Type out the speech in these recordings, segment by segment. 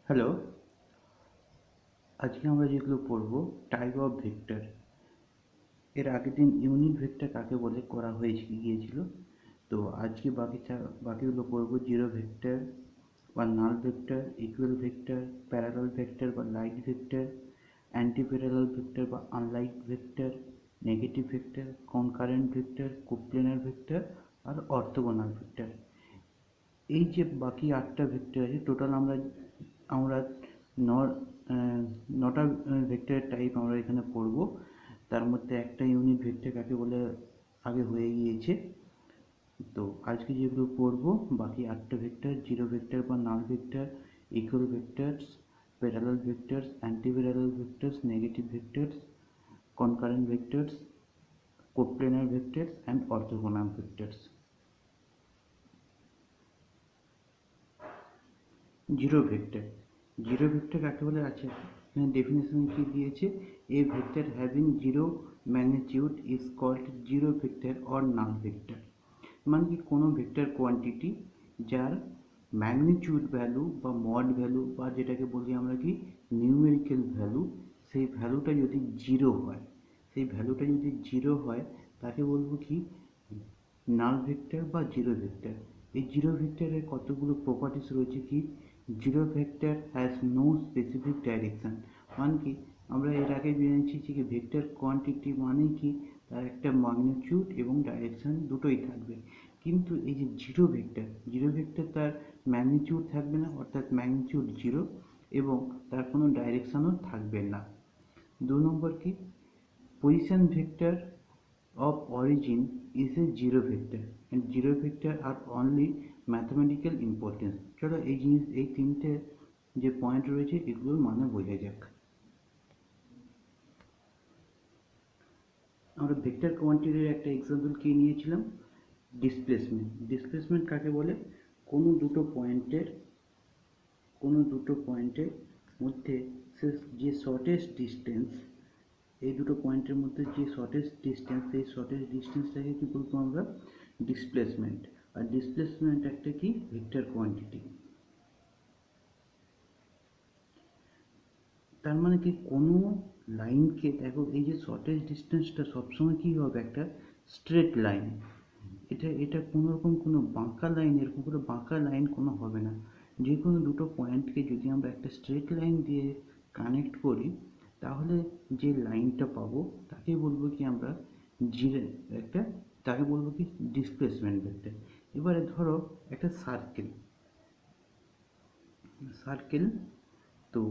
Hello, আজকে আমরা যেগুলো পড়ব টাইপ অফ ভেক্টর। এর আগের দিন ইউনিট ভেক্টর কাকে বলে করা গিয়েছিল। তো আজকে বাকিগুলো পড়ব জিরো ভেক্টর বা null vector, equal vector, parallel vector বা like vector, anti parallel vector বা unlike vector, negative vector, concurrent vector, coplanar vector আর অর্থোগোনাল ভেক্টর। এই যে বাকি 8টা ভেক্টর আছে, টোটাল আমরা আমরা ন আহ, নটা ভেক্টরের টাইপ আমরা এখানে পড়ব। তার মধ্যে একটা ইউনিট ভেক্টর কাকে বলে আগে হয়ে গিয়েছে। তো আজকে যেগুলো পড়ব বাকি 8টা ভেক্টর: জিরো ভেক্টর বা null vector, equal vectors, parallel vectors, anti parallel vectors, negative vectors, concurrent vectors, coplanar vectors and orthogonal vectors. Zero vector. Zero vector কাকে বলে আছে এখানে ডেফিনেশন কি দিয়েছে: a vector having zero magnitude is called zero vector or null vector. মানে কি কোনো vector quantity যার ম্যাগনিটিউড ভ্যালু বা মড ভ্যালু বা যেটাকে বলি আমরা কি নিউমেরিক্যাল ভ্যালু, সেই ভ্যালুটা যদি জিরো হয়, তাকে বলবো কি নাল ভেক্টর বা জিরো ভেক্টর। এই জিরো ভেক্টরের কতগুলো প্রপার্টিস রয়েছে কি: zero vector has no specific direction. মানে কি আমরা এর আগে জেনেছি যে ভেক্টর কোয়ান্টিটি মানে কি তার একটা ম্যাগনিটিউড এবং ডাইরেকশন দুটোই থাকবে। কিন্তু এই যে জিরো ভেক্টর তার ম্যাগনিটিউড থাকবে না, অর্থাৎ ম্যাগনিটিউড জিরো, এবং তার কোনো ডাইরেকশনও থাকবে না। 2 নম্বর কি, position vector of origin is a zero vector and zero vector are only mathematical importance। চলো এই তিনটে যে পয়েন্ট রয়েছে এগুলোর মানে বোঝা যাক। আমরা ভেক্টর কোয়ান্টিটির একটা এক্সাম্পল কি নিয়েছিলাম, ডিসপ্লেসমেন্ট কাকে বলে কোনো দুটো পয়েন্টের মধ্যে যে শর্টেস্ট ডিস্টেন্স, এই দুটো পয়েন্টের মধ্যে যে শর্টেস্ট ডিস্টেন্স, সেই শর্টেস্ট ডিস্টেন্সটাকে কি বলবো আমরা ডিসপ্লেসমেন্ট। আর ডিসপ্লেসমেন্ট একটা কি ভেক্টর কোয়ান্টিটি। তার মানে কি কোনো লাইনকে দেখো, এই যে শর্টেস্ট ডিস্টেন্সটা সবসময় কি হবে একটা স্ট্রেট লাইন। এটা কোনো রকম কোনো বাঁকা লাইন, এরকম কোনো বাঁকা লাইন কোনো হবে না। যে কোনো দুটো পয়েন্টকে যদি আমরা একটা স্ট্রেট লাইন দিয়ে কানেক্ট করি, তাহলে যে লাইনটা পাবো তাকে বলবো কি আমরা জিরো একটা, তাকে বলবো কি ডিসপ্লেসমেন্ট ভেক্টর। এবারে ধরো একটা সার্কেল, তো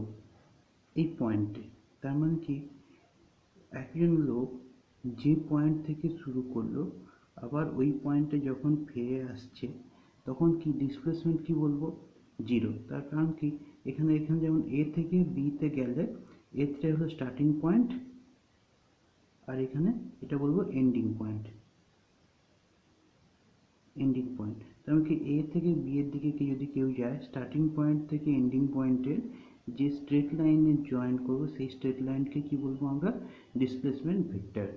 এই পয়েন্টে, তার মানে কি একজন লোক যে পয়েন্ট থেকে শুরু করলো আবার ওই পয়েন্টে যখন ফিরে আসছে, তখন কি ডিসপ্লেসমেন্ট কি বলবো জিরো। তার কারণ কি এখানে এখানে যেমন এ থেকে বিতে গেলে এতে হলো স্টার্টিং পয়েন্ট, আর এখানে এটা বলবো এন্ডিং পয়েন্ট। তেমন কি এ থেকে বি এর দিকে যদি কেউ যায়, স্টার্টিং পয়েন্ট থেকে এন্ডিং পয়েন্টের যে স্ট্রেট লাইনে জয়েন করবো সেই স্ট্রেট লাইনকে কি বলবো আমরা ডিসপ্লেসমেন্ট ভেক্টর।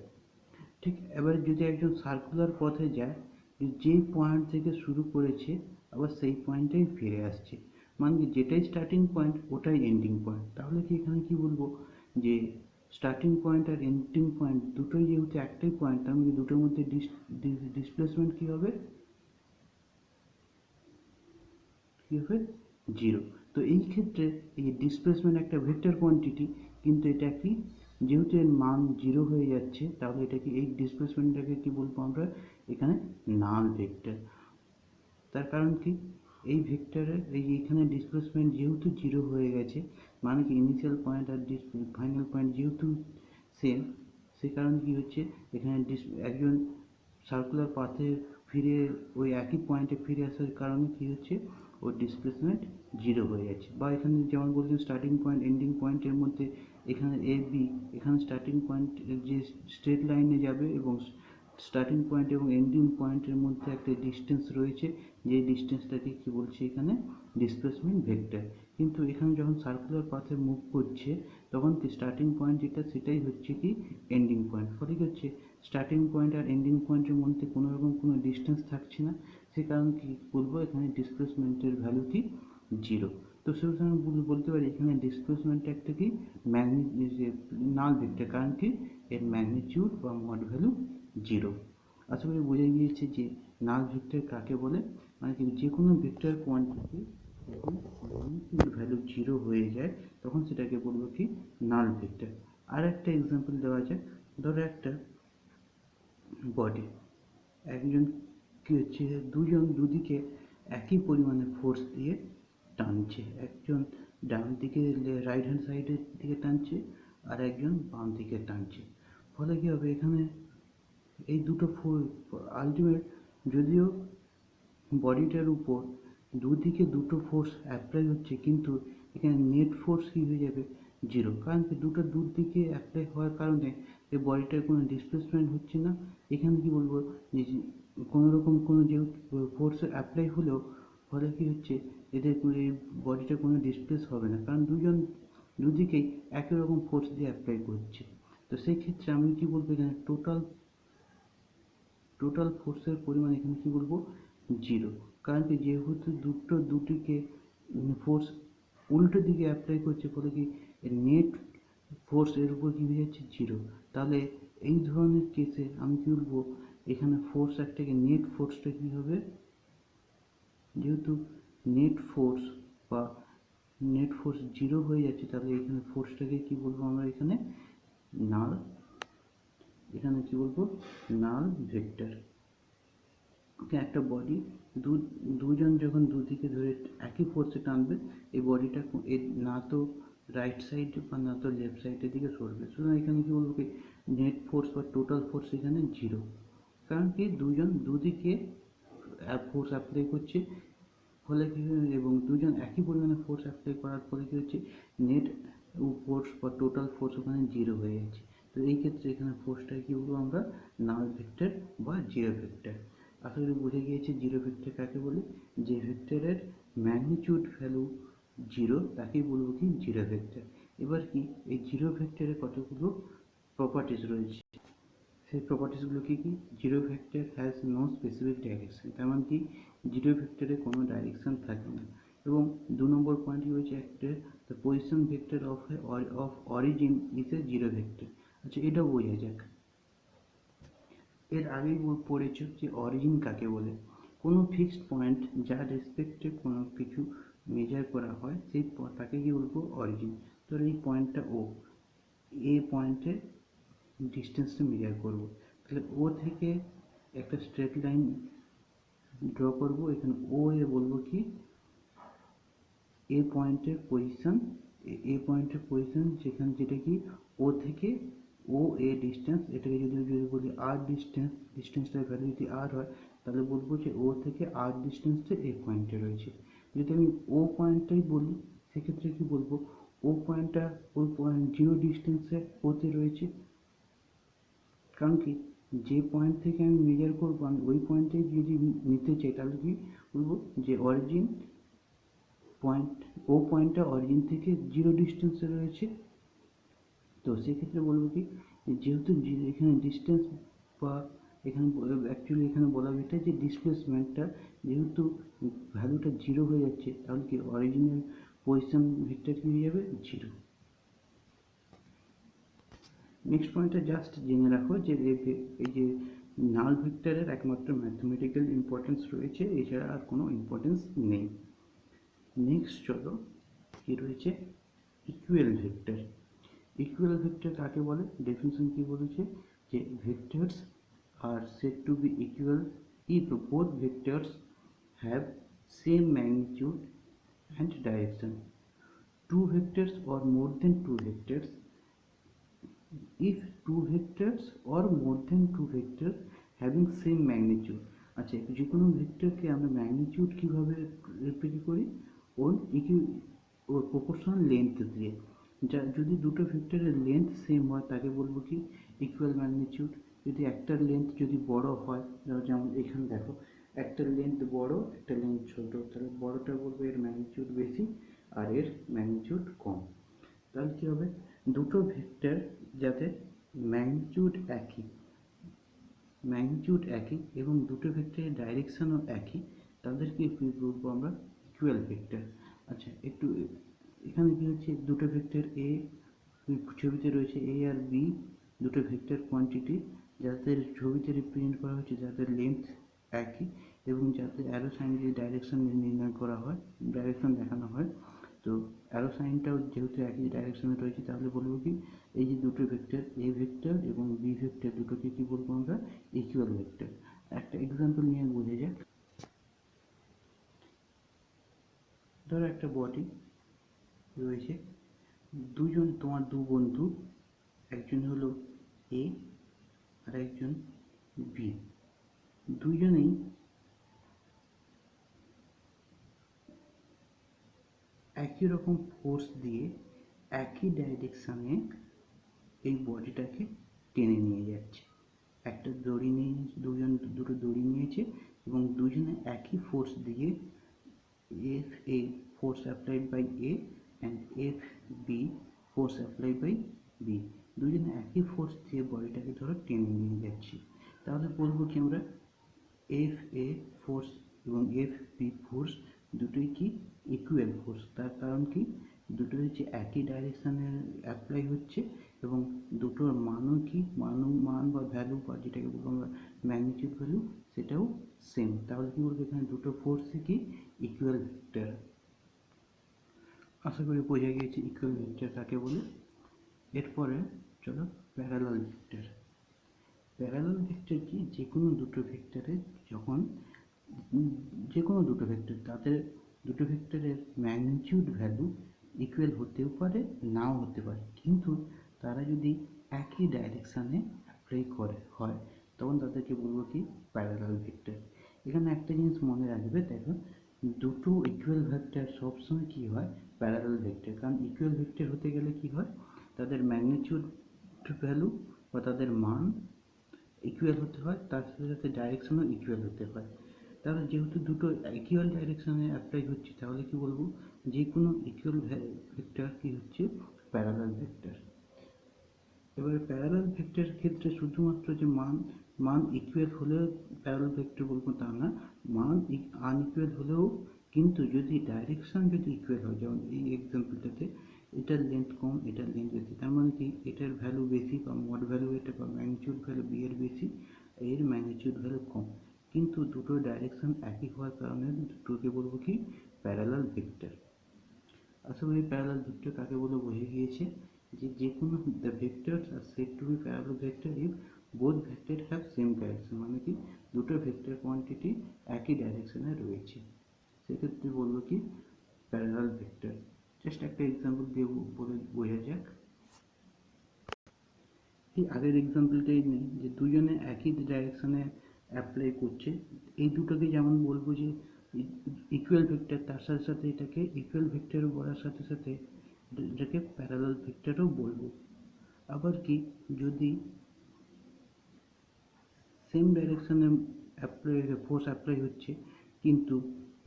ঠিক এবার যদি একজন সার্কুলার পথে যায়, যে পয়েন্ট থেকে শুরু করেছে আবার সেই পয়েন্টেই ফিরে আসছে, মানে কি যেটাই স্টার্টিং পয়েন্ট ওটাই এন্ডিং পয়েন্ট, তাহলে কি এখানে কি বলবো যে স্টার্টিং পয়েন্ট আর এন্ডিং পয়েন্ট দুটোই যেহেতু একটাই পয়েন্ট, তার মানে দুটোর মধ্যে ডিসপ্লেসমেন্ট কি হবে জিরো। তো এই ক্ষেত্রে এই ডিসপ্লেসমেন্ট একটা ভেক্টর কোয়ান্টিটি, কিন্তু এটা কি যেহেতু এর মান জিরো হয়ে যাচ্ছে, তাহলে এটাকে এই ডিসপ্লেসমেন্টটাকে কি বলবো আমরা এখানে নাল ভেক্টর। তার কারণ কি এই ভেক্টরের এইখানে ডিসপ্লেসমেন্ট যেহেতু জিরো হয়ে গেছে, মানে কি ইনিশিয়াল পয়েন্ট আর ফাইনাল পয়েন্ট যেহেতু সেম, সে কারণে কি হচ্ছে এখানে একজন সার্কুলার পাথে ফিরে ওই একই পয়েন্টে ফিরে আসার কারণে কি হচ্ছে ওর ডিসপ্লেসমেন্ট জিরো হয়ে যাচ্ছে। বা এখানে যেমন বলছেন স্টার্টিং পয়েন্ট এন্ডিং পয়েন্টের মধ্যে এখানে এ বি, এখানে স্টার্টিং পয়েন্ট যে স্ট্রেট লাইনে যাবে এবং স্টার্টিং পয়েন্ট এবং এন্ডিং পয়েন্টের মধ্যে একটা ডিস্টেন্স রয়েছে, যে ডিস্টেন্সটাকে কি বলছে এখানে ডিসপ্লেসমেন্ট ভেক্টর। কিন্তু এখানে যখন সার্কুলার পাথে মুভ করছে, তখন কি স্টার্টিং পয়েন্ট যেটা সেটাই হচ্ছে কি এন্ডিং পয়েন্ট, ফলে কি হচ্ছে স্টার্টিং পয়েন্ট আর এন্ডিং পয়েন্টের মধ্যে কোনো রকম কোনো ডিস্টেন্স থাকছে না, সে কারণে কি বলবো এখানে ডিসপ্লেসমেন্টের ভ্যালু কি জিরো। তো সেক্ষেত্রে আমি বলতে পারি এখানে ডিসপ্লেসমেন্ট একটা কি নাল ভেক্টর, কারণ কি এর ম্যাগনিটিউড বা মড ভ্যালু 0। আশা করি বোঝা গিয়েছে যে নাল ভেক্টর কাকে বলে। মানে কি যে কোনো ভেক্টর কোয়ান্টিটি যখন ম্যাগনিটিউড ভ্যালু 0 হয়ে যায় তখন সেটাকে বলবো কি নাল ভেক্টর। আর একটা এক্সাম্পল দেওয়া যাক, ধরো একটা বডি, একজন কি হচ্ছে দুজন দুদিকে একই পরিমাণে ফোর্স দিয়ে টানছে, একজন ডান দিকে রাইট হ্যান্ড সাইডের দিকে টানছে আর একজন বাম দিকে টানছে। ফলে কি হবে এখানে এই দুটো আলটিমেট, যদিও বডিটার উপর দুদিকে দুটো ফোর্স অ্যাপ্লাই হচ্ছে কিন্তু এখানে নেট ফোর্স কী হয়ে যাবে 0, কারণ কি দুটো দিকে অ্যাপ্লাই হওয়ার কারণে এই বডিটার কোনো ডিসপ্লেসমেন্ট হচ্ছে না। এখানে কি বলবো যে কোনো রকম কোনো যে ফোর্স অ্যাপ্লাই হলেও ফলে কি হচ্ছে এদের এই বডিটা কোনো ডিসপ্লেস হবে না, কারণ দুদিকেই একই রকম ফোর্স দিয়ে অ্যাপ্লাই করছে। তো সেই ক্ষেত্রে আমি কি বলবো এখানে টোটাল ফোর্সের পরিমাণ এখানে কি বলবো 0, কারণ কি যেহেতু দুটিকে ফোর্স উল্টো দিকে অ্যাপ্লাই করছে ফলে কি নেট ফোর্স এর উপর কি হয়ে যাচ্ছে 0। তাহলে এই ধরনের কেসে আমি কি বলবো এখানে ফোর্স একটাকে নেট ফোর্সটা কি হবে, যেহেতু নেট ফোর্স 0 হয়ে যাচ্ছে তাহলে এখানে ফোর্সটাকে কি বলবো আমরা এখানে নাল, এখানে কি বলবো নাল ভেক্টর। একটা বডি দুজন যখন দুদিকে ধরে একই ফোর্সে টানবে এই বডিটা না তো রাইট সাইডে বা না তো লেফট সাইডের দিকে সরবে, সুতরাং এখানে কি বলবো কি নেট ফোর্স বা টোটাল ফোর্স এখানে 0, কারণ কি দুদিকে ফোর্স অ্যাপ্লাই করছে ফলে কি এবং দুজন একই পরিমাণে ফোর্স অ্যাপ্লাই করার ফলে কি হচ্ছে নেট ফোর্স বা টোটাল ফোর্স ওখানে 0 হয়ে যাচ্ছে। তো এই ক্ষেত্রে এখানে ফোর্সটাকে কি বলবো আমরা নাল ভেক্টর বা জিরো ভেক্টর। আশা করি বুঝে গিয়েছে জিরো ভেক্টর কাকে বলে, যে ভেক্টরের ম্যাগনিটিউড ভ্যালু 0 তাকেই বলবো কি জিরো ভেক্টর। এবার কি এই জিরো ভেক্টরের কতগুলো প্রপার্টিস রয়েছে, সেই প্রপার্টিসগুলো কি কি, zero vector has no specific direction, তেমন কি জিরো ভেক্টরে কোনো ডাইরেকশন থাকে না। এবং 2 নম্বর পয়েন্ট রয়েছে একটা, the position vector of origin is a zero vector. আচ্ছা এটাও বোঝা যাক। এর আগেই পড়েছ যে অরিজিন কাকে বলে, কোনো ফিক্সড পয়েন্ট যার রেসপেক্টে কোনো কিছু মেজার করা হয় সেই তাকে কি বলবো অরিজিন। তো এই পয়েন্টটা ও, এ পয়েন্টে ডিস্টেন্সটা মেজার করব, তাহলে ও থেকে একটা স্ট্রেট লাইন ড্র করব, এখানে ও এ বলবো কি এ পয়েন্টের পজিশন যেখানে যেটা কি ও থেকে ও এ ডিস্টেন্স, এটাকে যদি বলি আর ডিস্টেন্সটার ভ্যালু যদি আর হয় তাহলে বলবো যে ও থেকে আর ডিস্টেন্সটা এ পয়েন্টে রয়েছে। যদি আমি ও পয়েন্টটাই বলি সেক্ষেত্রে কি বলবো ও পয়েন্টটা ওই পয়েন্ট 0 ডিস্টেন্সে ওতে রয়েছে, কারণ কি যে পয়েন্ট থেকে আমি মেজার করবো আমি ওই পয়েন্টে যদি নিতে চাই তাহলে কি বলবো যে অরিজিন পয়েন্ট ও পয়েন্টটা অরিজিন থেকে 0 ডিস্টেন্সে রয়েছে। তো সেক্ষেত্রে বলবো কি যেহেতু এখানে ডিস্টেন্স বা এখানে অ্যাকচুয়ালি এখানে বলা হয়েছে যে ডিসপ্লেসমেন্টটা যেহেতু ভ্যালুটা 0 হয়ে যাচ্ছে তাহলে কি অরিজিনাল পজিশন ভেক্টর কি হয়ে যাবে 0। নেক্সট পয়েন্টটা জাস্ট জেনে রাখো যে এই যে নাল ভেক্টরের একমাত্র ম্যাথমেটিক্যাল ইম্পর্টেন্স রয়েছে, এছাড়া আর কোনো ইম্পর্টেন্স নেই। নেক্সট চলো কি রয়েছে ইকুয়াল ভেক্টর। ইকুয়াল ভেক্টর কাকে বলে, ডেফিনিশন কি বলেছে যে vectors are said to be equal if both vectors have same magnitude and direction. Two vectors or more than two vectors, if two vectors or more than two vectors having same magnitude। আচ্ছা যে কোনো ভেক্টরকে আমরা magnitude কীভাবে represent করি ওর ওর proportional length দিয়ে, যা যদি দুটো ভেক্টরের লেন্থ সেম হয় তাকে বলবো কি ইকুয়াল ম্যাগনিটিউড। যদি একটার লেন্থ যদি বড় হয়, যেমন এখানে দেখো একটার লেন্থ বড় একটা লেন্থ ছোট, তাহলে বড়টা বলবো এর ম্যাগনিটিউড বেশি আর এর ম্যাগনিটিউড কম। তাহলে কী হবে দুটো ভেক্টর যাতে ম্যাগনিটিউড একই এবং দুটো ভেক্টরের ডাইরেকশনও একই তাদেরকে বলবো আমরা ইকুয়াল ভেক্টর। আচ্ছা, একটু এখানে কি হচ্ছে, দুটো ভেক্টর এ ছবিতে রয়েছে, এ আর বি দুটো ভেক্টর কোয়ান্টিটি, যাদের ছবিতে রিপ্রেজেন্ট করা হচ্ছে, যাদের লেন্থ একই এবং যাদের অ্যারো সাইন দিয়ে ডাইরেকশন নির্ণয় করা হয়, ডাইরেকশন দেখানো হয়। তো অ্যারো সাইনটাও যেহেতু একই ডাইরেকশনে রয়েছে, তাহলে বলবো কি এই যে দুটো ভেক্টর এ ভেক্টর এবং বি ভেক্টর দুটোকে কি বলবো আমরা, ইকুয়াল ভেক্টর। একটা এক্সাম্পল নিয়ে বোঝা যাক। ধরো একটা বডি রয়েছে, দুজন তোমার দু বন্ধু, একজন হলো এ আর একজন বি, দুজনেই একই রকম ফোর্স দিয়ে একই ডাইরেকশানে এই বডিটাকে টেনে নিয়ে যাচ্ছে। একটা দড়ি নিয়ে, দুটো দড়ি নিয়েছে এবং দুজনে একই ফোর্স দিয়ে, F A force applied by A and F B force applied by B, দুজনে একই ফোর্স দিয়ে বডিটাকে ধরো টেনে নিয়ে যাচ্ছি। তাহলে বলবো কি আমরা, এফ এ ফোর্স এবং এফ বি ফোর্স দুটোই কি ইকুয়াল ফোর্স। তার কারণ কি, দুটো হচ্ছে একই ডাইরেকশানে অ্যাপ্লাই হচ্ছে এবং দুটোর মানও কি, মান বা ভ্যালু বা যেটাকে বলবো আমরা ম্যাগনিটিউড ভ্যালু, সেটাও সেম। তাহলে কি বলবো, এখানে দুটো ফোর্সই কি ইকুয়াল ভেক্টর। আশা করি বোঝা গিয়েছে ইকুয়াল ভেক্টর কাকে বলে। এরপরে চলো প্যারালাল ভেক্টর। প্যারালাল ভেক্টর কি, যে কোনো দুটো ভেক্টরের যখন যে কোনো দুটো ভেক্টর, তাদের দুটো ভেক্টরের ম্যাগনিটিউড ভ্যালু ইকুয়াল হতেও পারে, নাও হতে পারে, কিন্তু তারা যদি একই ডাইরেকশানে অ্যাপ্লাই হয়, তখন তাদেরকে বলবো কি প্যারালাল ভেক্টর। এখানে একটা জিনিস মনে রাখবে, দেখো দুটো ইকুয়াল ভেক্টর সবসময় কি হয়, প্যারালাল ভেক্টর। কারণ ইকুয়াল ভেক্টর হতে গেলে কি হয়, তাদের ম্যাগনিটিউড ভ্যালু বা তাদের মান ইকুয়াল হতে হয়, তার সাথে সাথে ডাইরেকশনও ইকুয়াল হতে হয়। তাহলে যেহেতু দুটো ইকুয়াল ডাইরেকশনে অ্যাপ্লাই হচ্ছে, তাহলে কি বলবো, যে কোনো ইকুয়াল ভেক্টর কি হচ্ছে প্যারালাল ভেক্টর। এবারে প্যারালাল ভেক্টরের ক্ষেত্রে শুধুমাত্র যে মান ইকুয়াল হলেও প্যারালাল ভেক্টর বলবো তা না, মান আনইকুয়াল হলেও, কিন্তু যদি ডাইরেকশন যদি ইকুয়াল হয়, যেমন এই এক্সাম্পলটাতে এটার লেন্থ কম, এটার লেন্থ বেশি, তার মানে কি এটার ভ্যালু বেশি বা মড ভ্যালু এটা বা ম্যাগনিটিউড ভ্যালু বি এর বেশি, এর ম্যাগনিটিউড ভ্যালু কম, কিন্তু দুটো ডাইরেকশন একই হওয়ার কারণে দুটোকে বলবো কি প্যারালাল ভেক্টর। আশা করি প্যারালাল ভেক্টর কাকে বলে বোঝা গিয়েছে, যে কোনো the vectors are said to be parallel vector if both vector have same direction, মানে কি দুটো ভেক্টর কোয়ান্টিটি একই ডাইরেকশনে রয়েছে, সেক্ষেত্রে বলবো কি প্যারালাল ভেক্টর। জাস্ট একটা এক্সাম্পল দিয়ে বলে বোঝা যাক। এই আগের এক্সাম্পলটাই নেই, যে দুজনে একই ডাইরেকশনে অ্যাপ্লাই করছে, এই দুটোকে যেমন বলবো যে ইকুয়াল ভেক্টর, তার সাথে সাথে এটাকে ইকুয়াল ভেক্টর বলার সাথে সাথে এটাকে প্যারালাল ভেক্টরও বলবো। আবার কি, যদি সেম ডাইরেকশনে অ্যাপ্লাই ফোর্স অ্যাপ্লাই হচ্ছে, কিন্তু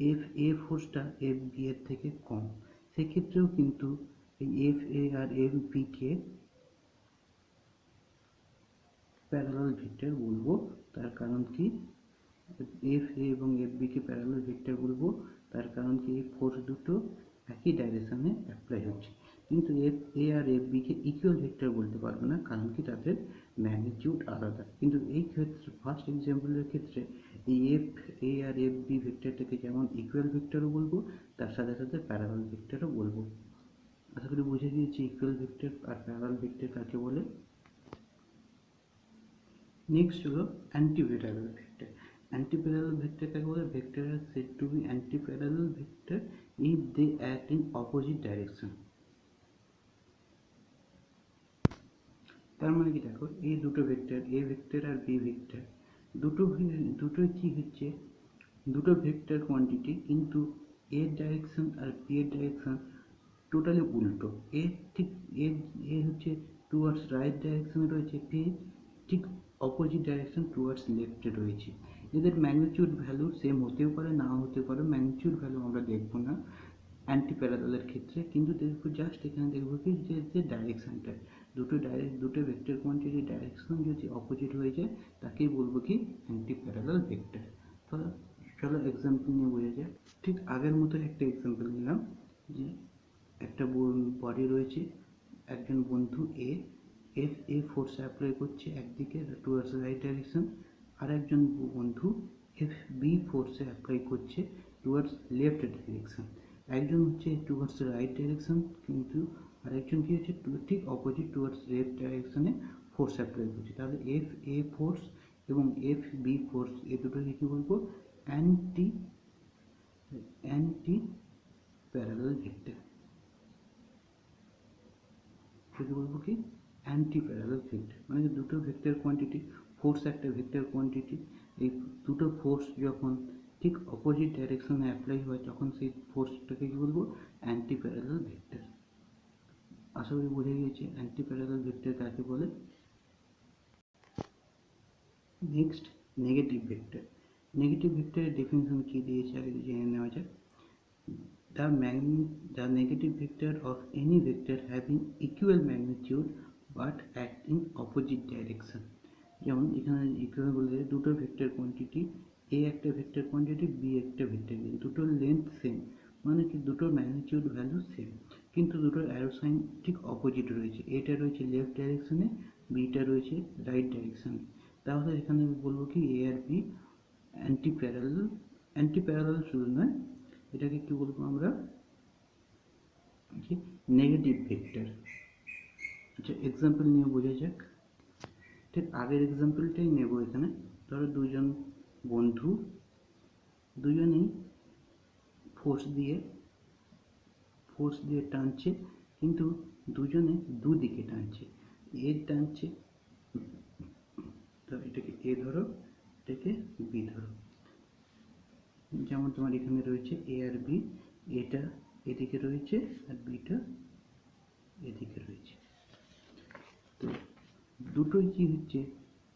এফ এ ফোর্সটা এফ বি এর থেকে কম, সেক্ষেত্রেও কিন্তু এই এফ এ আর এফ বিকে প্যারালাল ভেক্টর বলবো। তার কারণ কি, এফ এ এবং এফ বিকে প্যারালাল ভেক্টর বলবো, তার কারণ কি এই ফোর্স দুটো একই ডাইরেকশনে অ্যাপ্লাই হচ্ছে, কিন্তু এফ এ আর এফ বিকে ইকুয়াল ভেক্টর বলতে পারবো না, কারণ কি তাদের ম্যাগনিটিউড আলাদা। কিন্তু এই ক্ষেত্রে ফার্স্ট এক্সাম্পলের ক্ষেত্রে এই এফ এ আর এফ বি ভেক্টরটাকে যেমন ইকুয়াল ভেক্টরও বলবো, তার সাথে সাথে প্যারালাল ভেক্টরও বলবো। আশা করি বুঝে গিয়েছি equal vector are parallel vector কাকে বলে। নেক্সট হলো অ্যান্টিপ্যারালাল ভেক্টর। অ্যান্টিপ্যারালাল ভেক্টর কাকে বলে, vector are said to be antiparallel vector if they act in opposite direction. তার মানে কি, দেখো এই দুটো ভেক্টর এ ভেক্টর আর বি ভেক্টর দুটোই কি হচ্ছে, দুটো ভেক্টর কোয়ান্টিটি, কিন্তু এর ডাইরেকশন আর বি এর ডাইরেকশন টোটালি উল্টো। এ ঠিক এ হচ্ছে টুয়ার্ডস রাইট ডাইরেকশনে রয়েছে, বি ঠিক অপোজিট ডাইরেকশন টুয়ার্ডস লেফটে রয়েছে। এদের ম্যাগনিটিউড ভ্যালু সেম হতেও পারে, নাও হতে পারে, ম্যাগনিটিউড ভ্যালু আমরা দেখবো না অ্যান্টি প্যারালালের ক্ষেত্রে, কিন্তু দেখবো জাস্ট এখানে দেখবো কি যে ডাইরেকশনটা দুটো ভেক্টর কোয়ান্টিটির ডাইরেকশন যদি অপোজিট হয়ে যায়, তাকেই বলবো কি অ্যান্টি প্যারালাল ভেক্টর। তো চলো এক্সাম্পল নিয়ে বোঝা যায়। ঠিক আগের মতো একটা এক্সাম্পল নিলাম, যে একটা বডি রয়েছে, একজন বন্ধু A F A force apply করছে একদিকে টুয়ার্ডস রাইট ডাইরেকশন, আর একজন বন্ধু এফ বি ফোর্সে অ্যাপ্লাই করছে টুয়ার্ডস লেফট ডাইরেকশন। একজন হচ্ছে টুয়ার্ডস রাইট ডাইরেকশন, কিন্তু আরেকজন কি হচ্ছে ঠিক অপোজিট টুয়ার্ডস লেফট ডাইরেকশনে ফোর্স অ্যাপ্লাই করছে। তাহলে এফ এ ফোর্স এবং এফ বি ফোর্স এ দুটোকে কী বলবো? Anti anti parallel vector. সেটা বলবো কি? অ্যান্টি প্যারালাল ভেক্টর, মানে দুটো ভেক্টর কোয়ান্টিটি, ফোর্স একটা ভেক্টর কোয়ান্টিটি, এই দুটো ফোর্স যখন ঠিক অপোজিট ডাইরেকশনে অ্যাপ্লাই হয় তখন সেই ফোর্সটাকে কী বলবো? Anti parallel vector. আশা করি বোঝা গিয়েছে অ্যান্টি প্যারালাল ভেক্টর কাকে বলে। Next, negative vector. নেগেটিভ ভেক্টরের ডেফিনিশন কী দিয়েছে আগে জেনে নেওয়া যাক। The negative vector of any vector having equal magnitude but act in opposite direction. যেমন এখানে ইকুয়াল বলতে দুটো ভেক্টর কোয়ান্টিটি, এ একটা ভেক্টর কোয়ান্টিটি, বি একটা ভেক্টর কোয়ান্টিটি, দুটোর লেন্থ সেম, মানে কি দুটোর ম্যাগনিটিউড ভ্যালু সেম, কিন্তু দুটোর অ্যারো সাইন ঠিক অপোজিট রয়েছে। এটা রয়েছে লেফট ডাইরেকশনে, বিটা রয়েছে রাইট ডাইরেকশনে। তাহলে এখানে বলবো কি এ আর B anti parallel. Anti parallel শুধু নয়, এটাকে কি বলবো আমরা? Negative vector. আচ্ছা, এক্সাম্পল নিয়ে বোঝা যাক। ঠিক আগের এক্সাম্পলটাই নেব এখানে। ধরো দুজন বন্ধু, দুজনেই ফোর্স দিয়ে টানছে, কিন্তু দুজনে দুদিকে টানছে। এ টানছে, তো এটাকে এ ধরো, এটাকে বি ধরো। যেমন তোমার এখানে রয়েছে এ আর বি, এটা এদিকে রয়েছে আর বিটা এদিকে রয়েছে। তো দুটোই কি হচ্ছে?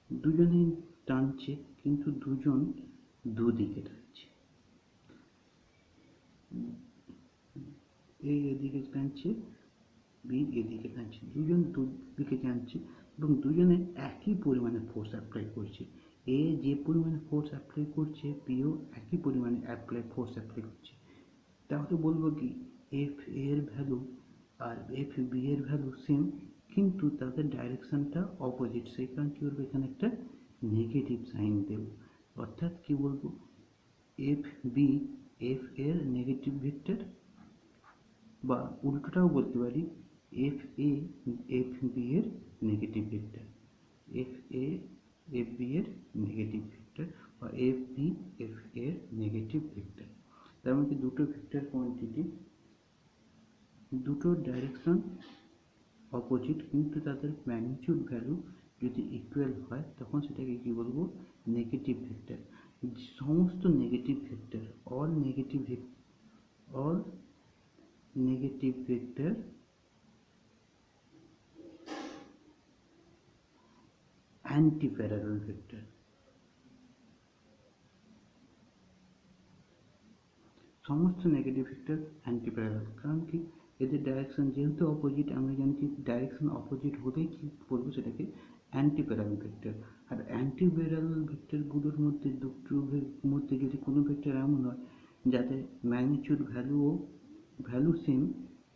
দুজনেই টানছে, কিন্তু দুজন দুদিকে টানছে। এ এদিকে টানছে, বি এদিকে টানছে, দুজন দুদিকে টানছে এবং দুজনে একই পরিমাণে ফোর্স অ্যাপ্লাই করছে। এ যে পরিমাণে ফোর্স অ্যাপ্লাই করছে, বিও একই পরিমাণে ফোর্স অ্যাপ্লাই করছে। তাহলে বলবো কি এফ এর ভ্যালু আর এফ বি এর ভ্যালু সেম, কিন্তু তাদের ডাইরেকশনটা অপোজিট। সেই কারণে কী বলবো? এখানে একটা নেগেটিভ সাইন দেব। অর্থাৎ কি বলবো? এফ বি এফ এর নেগেটিভ ভেক্টর, বা উল্টোটাও বলতে পারি এফ এ এফ বি এর negative vector, F A F B এর নেগেটিভ ভেক্টর, বা এফ বি এফ এর নেগেটিভ ভেক্টর। তার মধ্যে দুটো ভেক্টর কোয়ান্টিটি, দুটোর ডাইরেকশন অপোজিট, কিন্তু তাদের ম্যাগনিটিউড ভ্যালু যদি ইকুয়াল হয় তখন সেটাকে কি বলবো? Negative vector. সমস্ত negative vector, all negative vector anti parallel vector. সমস্ত নেগেটিভ ভেক্টর অ্যান্টি প্যারালাল, কারণ কি এদের ডাইরেকশন যেহেতু অপোজিট, আমরা জানি কি ডাইরেকশন অপোজিট হলেই কি বলবো? সেটাকে অ্যান্টি প্যারালাল ভেক্টর। আর অ্যান্টি প্যারালাল ভেক্টরগুলোর মধ্যে দুটোর মধ্যে যদি কোনো ভেক্টর এমন হয় যাতে ম্যাগনিটিউড ভ্যালু সেম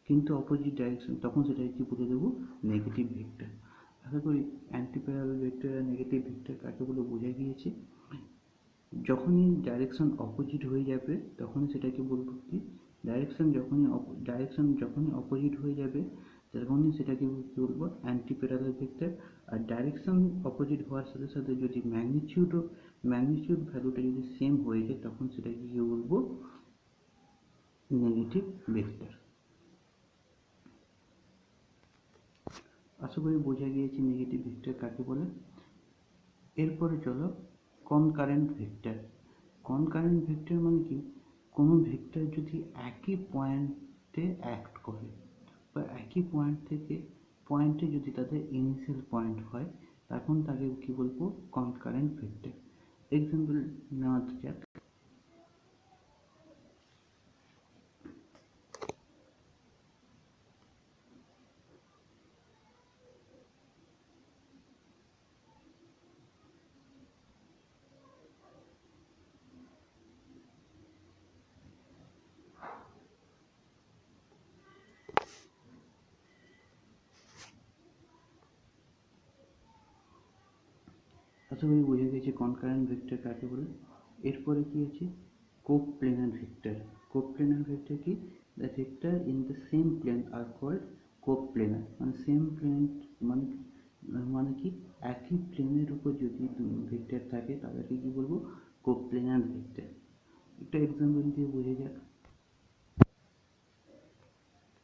কিন্তু অপোজিট ডাইরেকশন, তখন সেটাকে কি বলে দেবো? Negative vector. আশা করি অ্যান্টি প্যারালাল ভেক্টর আর নেগেটিভ ভেক্টর কাকে বলে বোঝা গিয়েছে। যখনই ডাইরেকশন অপোজিট হয়ে যাবে তখনই সেটাকে বলবো কি? ডাইরেকশন যখনই অপোজিট হয়ে যাবে তখনই সেটাকে কী বলবো? Anti parallel vector. আর ডাইরেকশন অপোজিট হওয়ার সাথে সাথে যদি ম্যাগনিটিউড ভ্যালুটা যদি সেম হয়ে যায় তখন সেটাকে কী বলবো? Negative vector. আশা করি বোঝা গিয়েছে নেগেটিভ ভেক্টর কাকে বলে। এরপরে চলো কনকারেন্ট ভেক্টর। কনকারেন্ট ভেক্টর মানে কি? কোনো ভেক্টর যদি একই পয়েন্টে অ্যাক্ট করে, বা একই পয়েন্টে যদি তাদের ইনিশিয়াল পয়েন্ট হয়, তখন তাকে কি বলবো? Concurrent vector. এক্সাম্পল নেওয়া যাক। আশা করি বোঝা গেছে কনকারেন্ট ভেক্টর কাকে বলে। এরপরে কি আছে, কোপ্লেনার ভেক্টর। কোপ্লেনার ভেক্টর কি, the vector in the same plane are called coplanar. মানে সেম প্লেন মানে মানে কি, একই প্লেনের উপর যদি ভেক্টর থাকে তাদেরকে কি বলবো, কোপ্লেনার ভেক্টর। একটা এক্সাম্পল দিয়ে বোঝা যাক।